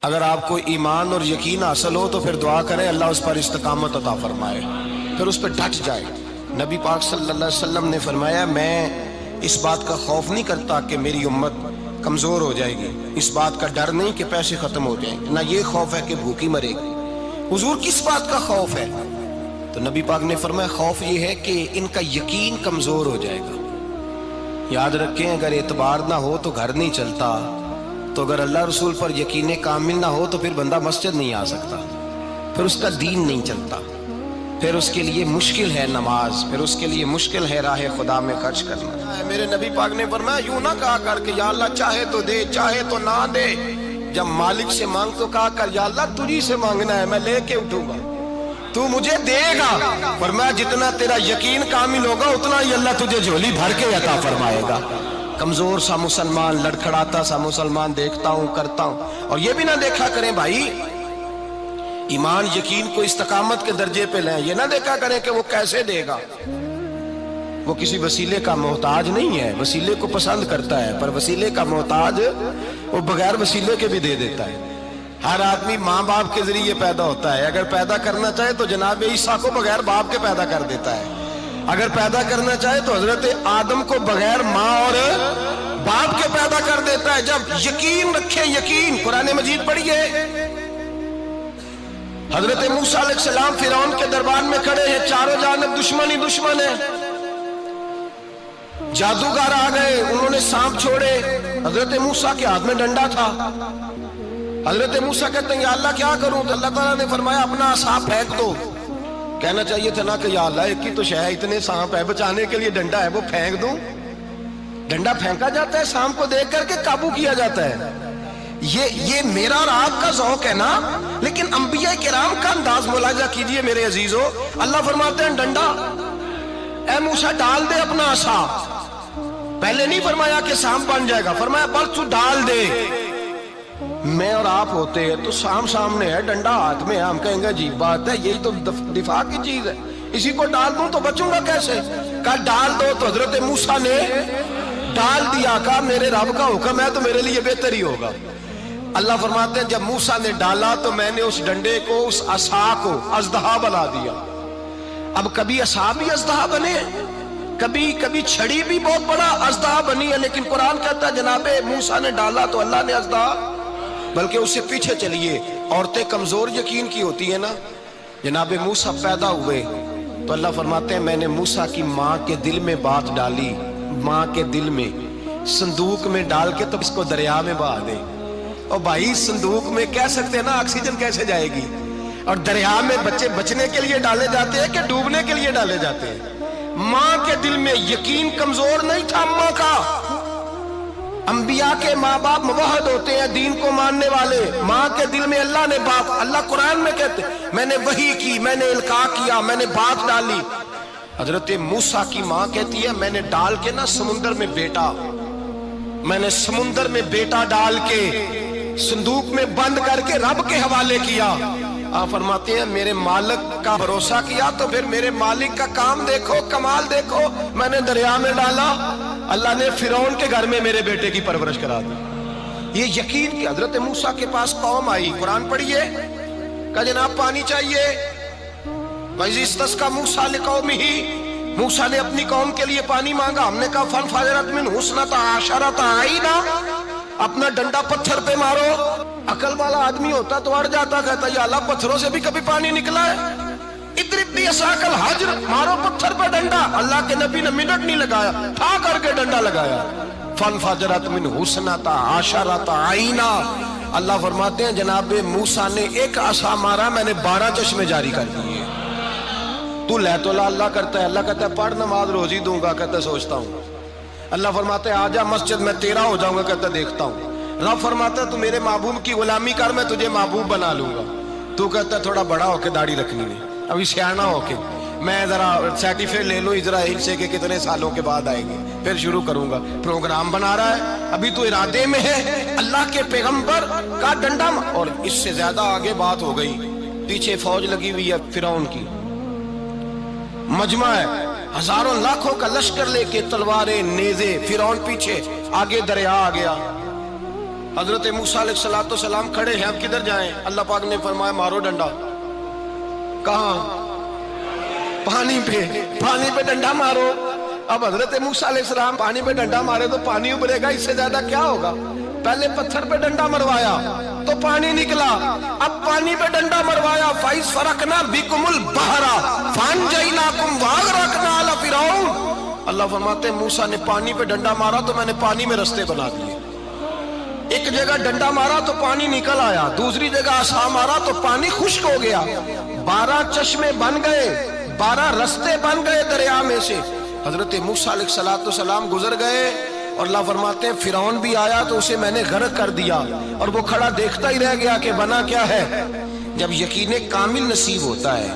اگر آپ کو ایمان اور یقین حاصل ہو تو پھر دعا کریں اللہ اس پر استقامت عطا فرمائے، پھر اس پہ ڈٹ جائے۔ نبی پاک صلی اللہ علیہ وسلم نے فرمایا میں اس بات کا خوف نہیں کرتا کہ میری امت کمزور ہو جائے گی، اس بات کا ڈر نہیں کہ پیسے ختم ہو جائیں، نہ یہ خوف ہے کہ بھوکی مرے گی۔ حضور کس بات کا خوف ہے؟ تو نبی پاک نے فرمایا خوف یہ ہے کہ ان کا یقین کمزور ہو جائے گا۔ یاد رکھیں اگر اعتبار نہ ہو تو گھر نہیں چلتا، تو اگر اللہ رسول پر یقین کامل نہ ہو تو پھر بندہ مسجد نہیں آ سکتا، پھر اس کا دین نہیں چلتا، پھر اس کے لیے مشکل ہے نماز، پھر اس کے لیے مشکل ہے راہ خدا میں خرچ کرنا۔ میرے نبی پاک نے فرمایا یوں نہ کہا کر کہ یا اللہ چاہے تو دے چاہے تو نہ دے، جب مالک سے مانگ تو کہا کر یا اللہ تجھی سے مانگنا ہے، میں لے کے اٹھوں گا، تو مجھے دے گا۔ فرمایا جتنا تیرا یقین کامل ہوگا اتنا ہی اللہ تجھے جھولی بھر کے عطا فرمائے گا۔ کمزور سا مسلمان، لڑکھڑاتا سا مسلمان دیکھتا ہوں کرتا ہوں، اور یہ بھی نہ دیکھا کریں بھائی ایمان یقین کو استقامت کے درجے پہ لیں، یہ نہ دیکھا کریں کہ وہ کیسے دے گا، وہ کسی وسیلے کا محتاج نہیں ہے، وسیلے کو پسند کرتا ہے، پر وسیلے کا محتاج وہ بغیر وسیلے کے بھی دے دیتا ہے۔ ہر آدمی ماں باپ کے ذریعے پیدا ہوتا ہے، اگر پیدا کرنا چاہے تو جناب عیسیٰ کو بغیر باپ کے پیدا کر دیتا ہے، اگر پیدا کرنا چاہے تو حضرت آدم کو بغیر ماں اور باپ کے پیدا کر دیتا ہے۔ جب یقین رکھیں، یقین قرآن مجید پڑھیے، حضرت موسیٰ علیہ السلام فرعون کے دربار میں کھڑے ہیں، چاروں جانب دشمن ہی دشمن ہے، جادوگر آ گئے، انہوں نے سانپ چھوڑے، حضرت موسیٰ کے ہاتھ میں ڈنڈا تھا۔ حضرت موسیٰ کہتے ہیں یا اللہ کیا کروں؟ تو اللہ تعالیٰ نے فرمایا اپنا عصا پھینک دو۔ کہنا چاہیے تھا نا کہ یا اللہ ایک ہی تو شے ہے، اتنے سانپ ہے، بچانے کے لیے ڈنڈا ہے وہ پھینک دوں؟ ڈنڈا پھینکا جاتا ہے، سانپ کو دیکھ کر کے قابو کیا جاتا ہے۔ یہ میرا اور آپ کا ذوق ہے نا، لیکن انبیاء کرام کا انداز ملاحظہ کیجئے میرے عزیزو۔ اللہ فرماتے ہیں ڈنڈا، اے موسیٰ ڈال دے اپنا عصا۔ پہلے نہیں فرمایا کہ سانپ بن جائے گا، فرمایا بس تو ڈال دے۔ میں اور آپ ہوتے ہیں تو سام سامنے ہے، ڈنڈا ہاتھ میں ہے، ہم کہیں گے عجیب بات ہے، یہی تو دفاع کی چیز ہے، اسی کو ڈال دوں تو بچوں گا کیسے؟ کہا ڈال دو، تو حضرت موسیٰ نے ڈال دیا، کہا میرے رب کا حکم ہے تو میرے لیے بہتر ہی ہوگا۔ اللہ فرماتے ہیں جب موسیٰ نے ڈالا تو میں نے اس ڈنڈے کو، اس عصا کو اژدہا بنا دیا۔ اب کبھی عصا بھی اژدہا بنے، کبھی چھڑی بھی بہت بڑا اژدہا بنی ہے، لیکن قرآن کہتا ہے جناب موسیٰ نے ڈالا تو اللہ نے اژدہا، بلکہ اس سے پیچھے چلیے، عورتیں کمزور یقین کی ہوتی ہیں نا۔ جناب موسیٰ پیدا ہوئے تو اللہ فرماتے ہیں میں نے موسیٰ کی ماں کے دل میں بات ڈالی، ماں کے دل میں، صندوق میں ڈال کے تو اس کو دریا میں بہا دے۔ اور بھائی صندوق میں کہہ سکتے ہیں نا آکسیجن کیسے جائے گی، اور دریا میں بچے بچنے کے لیے ڈالے جاتے ہیں کہ ڈوبنے کے لیے ڈالے جاتے ہیں؟ ماں کے دل میں یقین کمزور نہیں تھا ماں کا۔ انبیاء کے ماں باپ موحد ہوتے ہیں، دین کو ماننے والے، ماں کے دل میں اللہ نے باپ، اللہ قرآن میں کہتے میں نے وحی کی، میں نے القاء کیا، میں نے بات ڈالی۔ حضرت موسیٰ کی ماں کہتی ہے میں نے ڈال کے نا سمندر میں بیٹا، میں نے سمندر میں بیٹا ڈال کے صندوق میں بند کر کے رب کے حوالے کیا۔ آپ فرماتے ہیں میرے مالک کا بھروسہ کیا تو پھر میرے مالک کا کام دیکھو، کمال دیکھو، میں نے دریا میں ڈالا، اللہ نے فرعون کے گھر میں میرے بیٹے کی پرورش کرا دی۔ یہ یقین کہ حضرت موسیٰ کے پاس قوم آئی، قرآن پڑھیے، کہا جناب پانی چاہیے، وَإِذِ اسْتَسْقَىٰ مُوسَىٰ لِقَوْمِهِ، موسیٰ نے اپنی قوم کے لیے پانی مانگا، ہم نے کہا فَانْفَجَرَتْ مِنْهُ اثْنَتَا عَشَرَةَ عَيْنًا، اپنا ڈنڈا پتھر پہ مارو۔ عقل والا آدمی ہوتا تو اڑ جاتا، کہتا یا اللہ پتھروں سے بھی کبھی پانی نکلا ہے؟ اضرب بعصاک الحجر، مارو پتھر پہ ڈنڈا۔ اللہ کے نبی نے منٹ نہیں لگایا، ٹھا کر کے ڈنڈا لگایا، فانفجرت منہ اثنتا عشرۃ عینا۔ اللہ فرماتے ہیں جناب موسیٰ نے ایک عصا مارا، میں نے 12 چشمے جاری کر دیے۔ تو لے تو لا اللہ کرتا ہے، اللہ کہتا ہے پڑھ نماز روزی دوں گا، کہتا ہے سوچتا ہوں۔ اللہ فرماتا ہے آجا مسجد میں تیرا ہو جاؤں گا، کہتا ہے دیکھتا ہوں۔ رب فرماتا ہے تو میرے محبوب کی غلامی کر، میں تجھے محبوب بنا لوں گا۔ تو کہتا ہے تھوڑا بڑا ہو کے داڑھی رکھنی ہے، ابھی سیانا ہو کے میں ذرا سرٹیفکیٹ لے لوں اسرائیل سے کہ کتنے سالوں کے بعد آئیں گے، پھر شروع کروں گا۔ پروگرام بنا رہا ہے، ابھی تو ارادے میں ہے۔ اللہ کے پیغمبر کا ڈنڈا، اور اس سے زیادہ آگے بات ہو گئی، پیچھے فوج لگی ہوئی ہے فرعون کی، مجمع ہے، ہزاروں لاکھوں کا لشکر لے کے، تلواریں نیزے، فرعون پیچھے، آگے دریا آ گیا۔ حضرت موسیٰ علیہ السلام کھڑے ہیں، اب کدھر جائیں؟ اللہ پاک نے فرمایا مارو ڈنڈا۔ کہاں؟ پانی پہ ڈنڈا مارو۔ اب حضرت موسیٰ علیہ السلام پانی پہ ڈنڈا مارے تو پانی ابلے گا، اس سے زیادہ کیا ہوگا؟ پہلے پتھر پہ ڈنڈا مروایا تو پانی نکلا، اب پانی پہ ڈنڈا مروایا، فَإِذْ فَرَقْنَا بِكُمُ الْبَحْرَ فَأَنْجَيْنَاكُمْ وَأَغْرَقْنَا آلَ فِرْعَوْنَ۔ اللہ فرماتے ہیں موسیٰ نے پانی پہ ڈنڈا مارا تو میں نے پانی میں رستے بنا دیے۔ ایک جگہ ڈنڈا مارا تو پانی نکل آیا، دوسری جگہ عصا مارا تو پانی خشک ہو گیا، 12 چشمے بن گئے، 12 رستے بن گئے دریا میں سے۔ حضرت موسیٰ علیہ السلام گزر گئے اور اللہ فرماتے ہیں فرعون بھی آیا تو اسے میں نے غرق کر دیا، اور وہ کھڑا دیکھتا ہی رہ گیا کہ بنا کیا ہے۔ جب یقین کامل نصیب ہوتا ہے،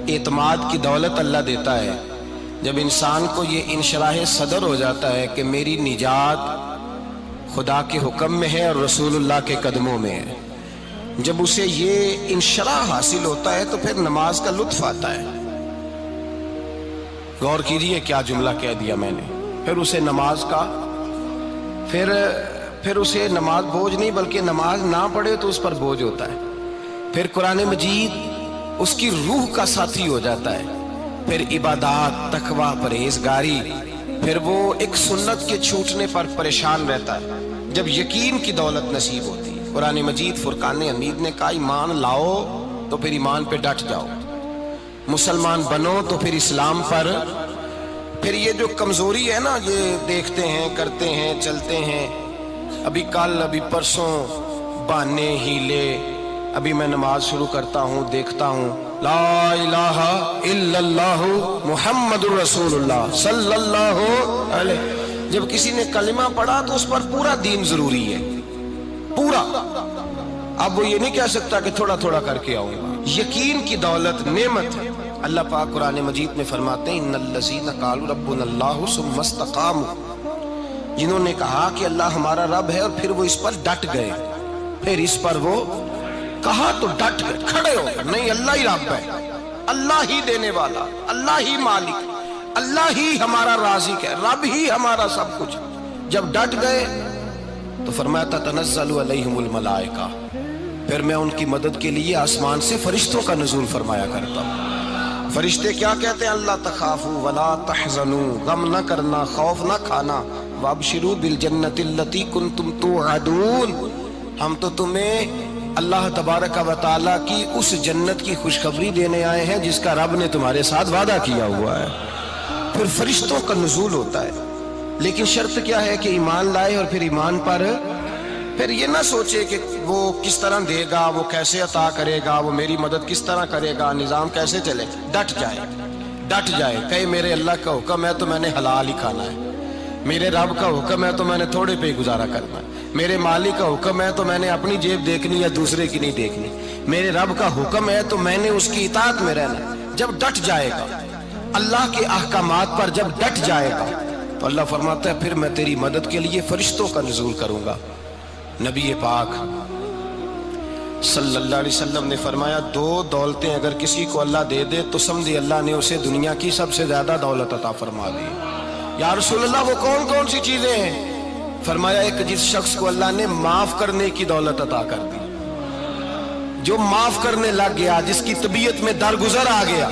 اعتماد کی دولت اللہ دیتا ہے، جب انسان کو یہ انشراح صدر ہو جاتا ہے کہ میری نجات خدا کے حکم میں ہے اور رسول اللہ کے قدموں میں ہے، جب اسے یہ انشراح حاصل ہوتا ہے تو پھر نماز کا لطف آتا ہے۔ غور کیجئے کیا جملہ کہہ دیا میں نے۔ پھر اسے نماز کا پھر اسے نماز بوجھ نہیں بلکہ نماز نہ پڑھے تو اس پر بوجھ ہوتا ہے۔ پھر قرآن مجید اس کی روح کا ساتھی ہو جاتا ہے، پھر عبادات، تقوی، پرہیزگاری، پھر وہ ایک سنت کے چھوٹنے پر پریشان رہتا ہے جب یقین کی دولت نصیب ہوتی ہے۔ قرآن مجید فرقان حمید نے کہا ایمان لاؤ تو پھر ایمان پہ ڈٹ جاؤ، مسلمان بنو تو پھر اسلام پر۔ پھر یہ جو کمزوری ہے نا، یہ دیکھتے ہیں، کرتے ہیں، چلتے ہیں، ابھی کل ابھی پرسوں بہانے ہیلے، ابھی میں نماز شروع کرتا ہوں دیکھتا ہوں لا الہ الا اللہ محمد الرسول اللہ صلی اللہ علیہ۔ جب کسی نے کلمہ پڑھا تو اس پر پورا دین ضروری ہے، پورا۔ اب وہ یہ نہیں کہہ سکتا کہ تھوڑا تھوڑا کر کے آؤں گا۔ یقین کی دولت نعمت ہے۔ اللہ پاک قرآن مجید میں فرماتے ہیں ان الذین قالوا ربنا اللہ ثم استقاموا، جنہوں نے کہا کہ اللہ ہمارا رب ہے اور پھر وہ اس پر ڈٹ گئے، پھر اس پر وہ کہا تو ڈٹ گئے، کھڑے ہو گئے، نہیں اللہ ہی رب ہے، اللہ ہی دینے والا، اللہ ہی مالک، اللہ ہی ہمارا رازق ہے، رب ہی ہمارا سب کچھ۔ جب ڈٹ گئے تو فرمایا تتنزل علیہم الملائکہ، پھر میں ان کی مدد کے لیے آسمان سے فرشتوں کا نزول فرمایا کرتا ہوں۔ فرشتے کیا کہتے ہیں؟ اللہ تخافوا ولا تحزنوا، غم نہ کرنا، خوف نہ کھانا، وابشروا بالجنۃ التی کنتم توعدون، ہم تو تمہیں اللہ تبارک و تعالیٰ کی اس جنت کی خوشخبری دینے آئے ہیں جس کا رب نے تمہارے ساتھ وعدہ کیا ہوا ہے۔ پھر فرشتوں کا نزول ہوتا ہے، لیکن شرط کیا ہے کہ ایمان لائے، اور پھر ایمان پر پھر یہ نہ سوچے کہ وہ کس طرح دے گا، وہ کیسے عطا کرے گا، وہ میری مدد کس طرح کرے گا، نظام کیسے چلے۔ ڈٹ جائے کہے میرے اللہ کا حکم ہے تو میں نے حلال ہی کھانا ہے، میرے رب کا حکم ہے تو میں نے تھوڑے پہ ہی گزارا کرنا ہے، میرے مالک کا حکم ہے تو میں نے اپنی جیب دیکھنی یا دوسرے کی نہیں دیکھنی، میرے رب کا حکم ہے تو میں نے اس کی اطاعت میں رہنا۔ جب ڈٹ جائے گا اللہ کے احکامات پر، جب ڈٹ جائے گا تو اللہ فرماتا ہے پھر میں تیری مدد کے لیے فرشتوں کا نزول کروں گا۔ نبی پاک صلی اللہ علیہ وسلم نے فرمایا 2 دولتیں اگر کسی کو اللہ دے دے تو سمجھے اللہ نے اسے دنیا کی سب سے زیادہ دولت عطا فرما دی۔ یا رسول اللہ وہ کون کون سی چیزیں ہیں؟ فرمایا ایک جس شخص کو اللہ نے معاف کرنے کی دولت عطا کر دی، جو معاف کرنے لگ گیا، جس کی طبیعت میں درگزر آ گیا،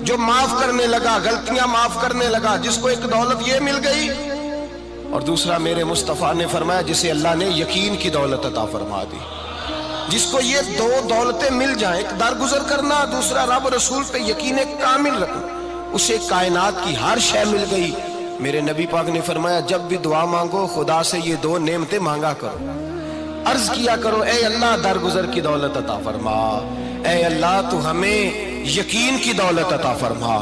جو معاف کرنے لگا، غلطیاں معاف کرنے لگا، جس کو ایک دولت یہ مل گئی۔ اور دوسرا میرے مصطفیٰ نے فرمایا جسے اللہ نے یقین کی دولت عطا فرما دی، جس کو یہ 2 دولتیں مل جائیں، ایک درگزر کرنا، دوسرا رب رسول پہ یقین کامل رکھنا، اسے کائنات کی ہر شے مل گئی۔ میرے نبی پاک نے فرمایا جب بھی دعا مانگو خدا سے یہ 2 نعمتیں مانگا کرو، عرض کیا کرو اے اللہ درگزر کی دولت عطا فرما، اے اللہ تو ہمیں یقین کی دولت عطا فرما،